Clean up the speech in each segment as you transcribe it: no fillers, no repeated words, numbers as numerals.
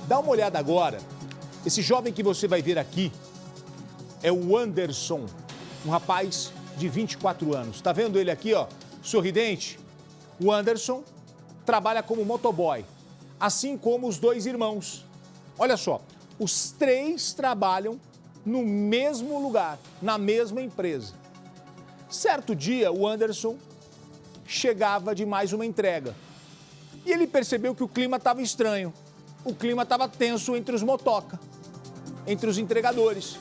Dá uma olhada agora. Esse jovem que você vai ver aqui é o Anderson, um rapaz de 24 anos. Tá vendo ele aqui, ó, sorridente? O Anderson trabalha como motoboy, assim como os dois irmãos. Olha só, os três trabalham no mesmo lugar, na mesma empresa. Certo dia, o Anderson chegava de mais uma entrega e ele percebeu que o clima estava estranho. O clima estava tenso entre os motoca, entre os entregadores.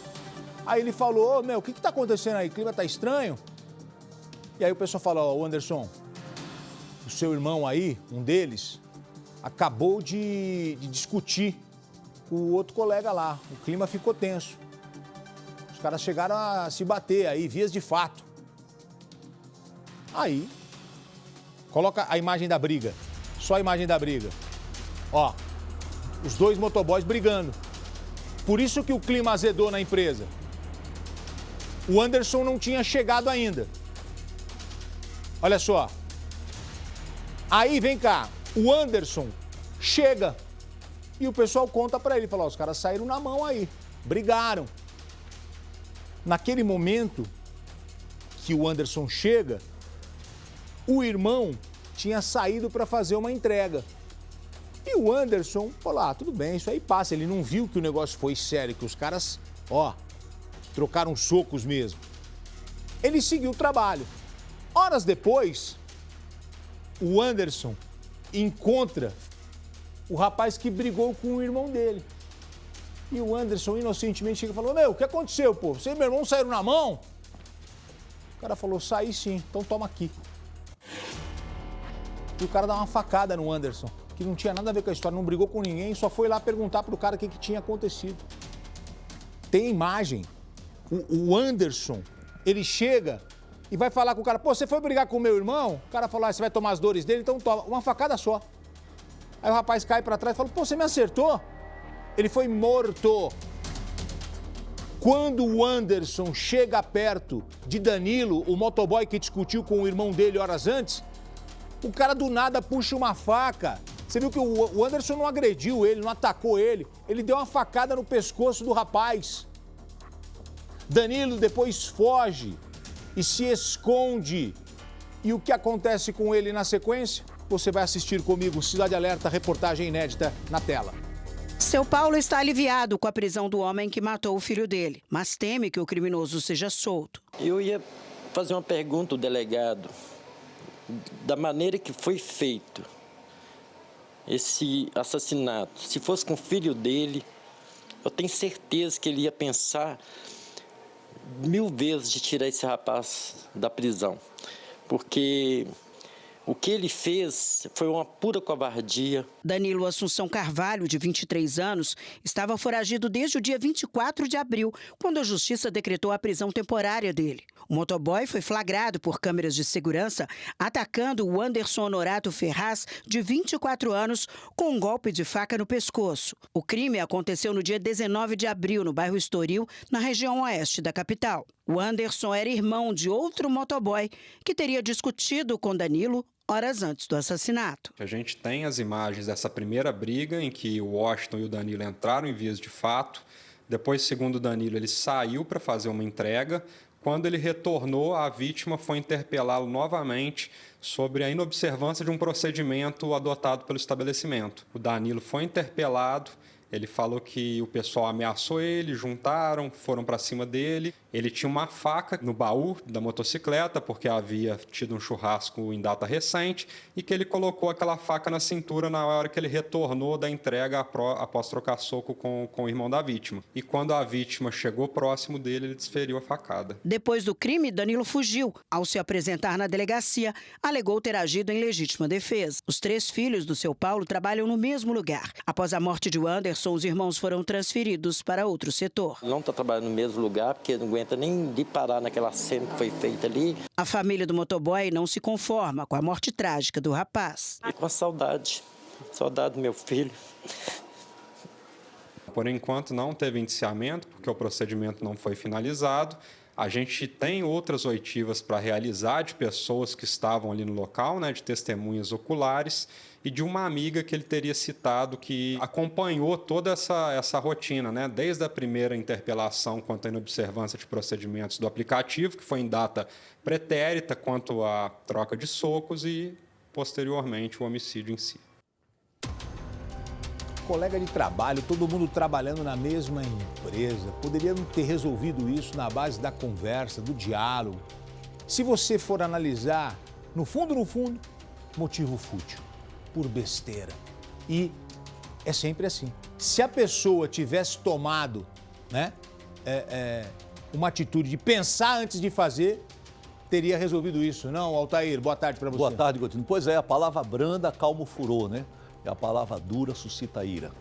Aí ele falou, o que está acontecendo aí? O clima está estranho? E aí o pessoal falou, Anderson, o seu irmão aí, um deles, acabou de discutir com o outro colega lá. O clima ficou tenso. Os caras chegaram a se bater aí, vias de fato. Aí, coloca a imagem da briga. Só a imagem da briga. Ó, os dois motoboys brigando. Por isso que o clima azedou na empresa. O Anderson não tinha chegado ainda. Olha só. Aí, vem cá, o Anderson chega e o pessoal conta pra ele, fala, os caras saíram na mão aí, brigaram. Naquele momento que o Anderson chega, o irmão tinha saído para fazer uma entrega. E o Anderson falou, tudo bem, isso aí passa. Ele não viu que o negócio foi sério, que os caras, trocaram socos mesmo. Ele seguiu o trabalho. Horas depois, o Anderson encontra o rapaz que brigou com o irmão dele. E o Anderson inocentemente chega e falou, o que aconteceu, pô? Você e meu irmão saíram na mão? O cara falou, saí sim, então toma aqui. E o cara dá uma facada no Anderson, que não tinha nada a ver com a história, não brigou com ninguém, só foi lá perguntar pro cara o que tinha acontecido. Tem imagem. O Anderson, ele chega e vai falar com o cara, pô, você foi brigar com o meu irmão? O cara falou, você vai tomar as dores dele, então toma. Uma facada só. Aí o rapaz cai pra trás e fala, pô, você me acertou? Ele foi morto. Quando o Anderson chega perto de Danilo, o motoboy que discutiu com o irmão dele horas antes, o cara do nada puxa uma faca. Você viu que o Anderson não agrediu ele, não atacou ele. Ele deu uma facada no pescoço do rapaz. Danilo depois foge e se esconde. E o que acontece com ele na sequência? Você vai assistir comigo, Cidade Alerta, reportagem inédita na tela. Seu Paulo está aliviado com a prisão do homem que matou o filho dele, mas teme que o criminoso seja solto. Eu ia fazer uma pergunta ao delegado, da maneira que foi feito esse assassinato. Se fosse com o filho dele, eu tenho certeza que ele ia pensar 1000 vezes de tirar esse rapaz da prisão, porque o que ele fez foi uma pura covardia. Danilo Assunção Carvalho, de 23 anos, estava foragido desde o dia 24 de abril, quando a justiça decretou a prisão temporária dele. O motoboy foi flagrado por câmeras de segurança atacando o Anderson Honorato Ferraz, de 24 anos, com um golpe de faca no pescoço. O crime aconteceu no dia 19 de abril, no bairro Estoril, na região oeste da capital. O Anderson era irmão de outro motoboy que teria discutido com Danilo horas antes do assassinato. A gente tem as imagens dessa primeira briga em que o Washington e o Danilo entraram em vias de fato. Depois, segundo o Danilo, ele saiu para fazer uma entrega. Quando ele retornou, a vítima foi interpelá-lo novamente sobre a inobservância de um procedimento adotado pelo estabelecimento. O Danilo foi interpelado, ele falou que o pessoal ameaçou ele, juntaram, foram para cima dele. Ele tinha uma faca no baú da motocicleta, porque havia tido um churrasco em data recente, e que ele colocou aquela faca na cintura na hora que ele retornou da entrega após trocar soco com o irmão da vítima. E quando a vítima chegou próximo dele, ele desferiu a facada. Depois do crime, Danilo fugiu. Ao se apresentar na delegacia, alegou ter agido em legítima defesa. Os 3 filhos do seu Paulo trabalham no mesmo lugar. Após a morte de Anderson, os irmãos foram transferidos para outro setor. Não está trabalhando no mesmo lugar, porque não aguenta nem de parar naquela cena que foi feita ali. A família do motoboy não se conforma com a morte trágica do rapaz. E com a saudade do meu filho. Por enquanto não teve indiciamento, porque o procedimento não foi finalizado. A gente tem outras oitivas para realizar de pessoas que estavam ali no local, né, de testemunhas oculares, e de uma amiga que ele teria citado que acompanhou toda essa rotina, né, desde a primeira interpelação quanto à inobservância de procedimentos do aplicativo, que foi em data pretérita, quanto à troca de socos e, posteriormente, o homicídio em si. Colega de trabalho, todo mundo trabalhando na mesma empresa. Poderiam ter resolvido isso na base da conversa, do diálogo. Se você for analisar, no fundo, motivo fútil, por besteira. E é sempre assim. Se a pessoa tivesse tomado, né, uma atitude de pensar antes de fazer, teria resolvido isso. Não, Altair, boa tarde para você. Boa tarde, Gotino. Pois é, a palavra branda acalma o furor, né? E a palavra dura suscita a ira.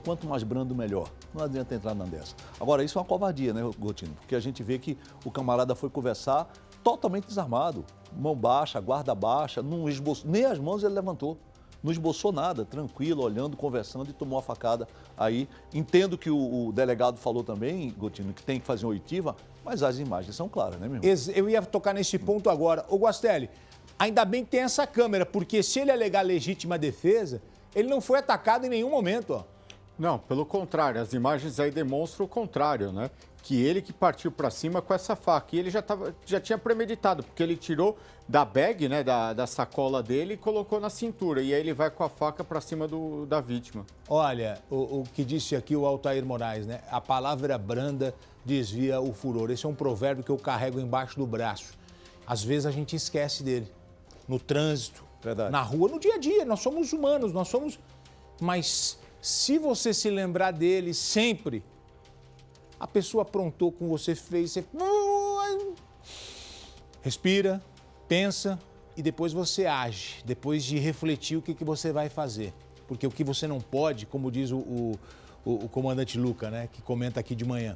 Quanto mais brando, melhor. Não adianta entrar numa dessa. Agora, isso é uma covardia, né, Gotino? Porque a gente vê que o camarada foi conversar totalmente desarmado. Mão baixa, guarda baixa, não esboçou, nem as mãos ele levantou. Não esboçou nada, tranquilo, olhando, conversando e tomou a facada aí. Entendo que o delegado falou também, Gotino, que tem que fazer uma oitiva, mas as imagens são claras, né, meu irmão? Eu ia tocar nesse ponto agora. Ô, Guastelli, ainda bem que tem essa câmera, porque se ele alegar legítima defesa, ele não foi atacado em nenhum momento, ó. Não, pelo contrário, as imagens aí demonstram o contrário, né? Que ele que partiu para cima com essa faca. E ele já tinha premeditado, porque ele tirou da bag, né, da sacola dele e colocou na cintura. E aí ele vai com a faca para cima da vítima. Olha, o que disse aqui o Altair Moraes, né? A palavra branda desvia o furor. Esse é um provérbio que eu carrego embaixo do braço. Às vezes a gente esquece dele. No trânsito, Verdade. na rua, no dia a dia. Nós somos humanos, nós somos... Mas se você se lembrar dele sempre, a pessoa aprontou com você, fez, você... Respira, pensa e depois você age. Depois de refletir o que você vai fazer. Porque o que você não pode, como diz o comandante Luca, né, que comenta aqui de manhã,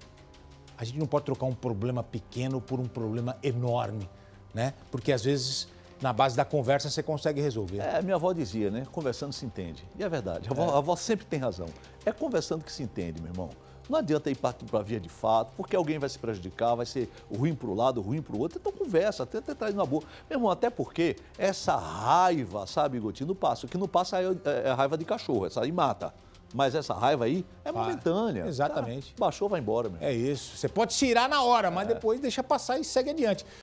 a gente não pode trocar um problema pequeno por um problema enorme, né? Porque às vezes... Na base da conversa você consegue resolver. Minha avó dizia, né? Conversando se entende. E é verdade, a avó sempre tem razão. É conversando que se entende, meu irmão. Não adianta ir para a via de fato, porque alguém vai se prejudicar, vai ser ruim para o lado, ruim para o outro. Então conversa, tenta entrar numa boa. Meu irmão, até porque essa raiva, sabe, Gotinho, não passa. O que não passa é a raiva de cachorro, essa aí mata. Mas essa raiva aí é momentânea. Exatamente. Tá? Baixou, vai embora, meu. É isso. Você pode se irar na hora, mas depois deixa passar e segue adiante.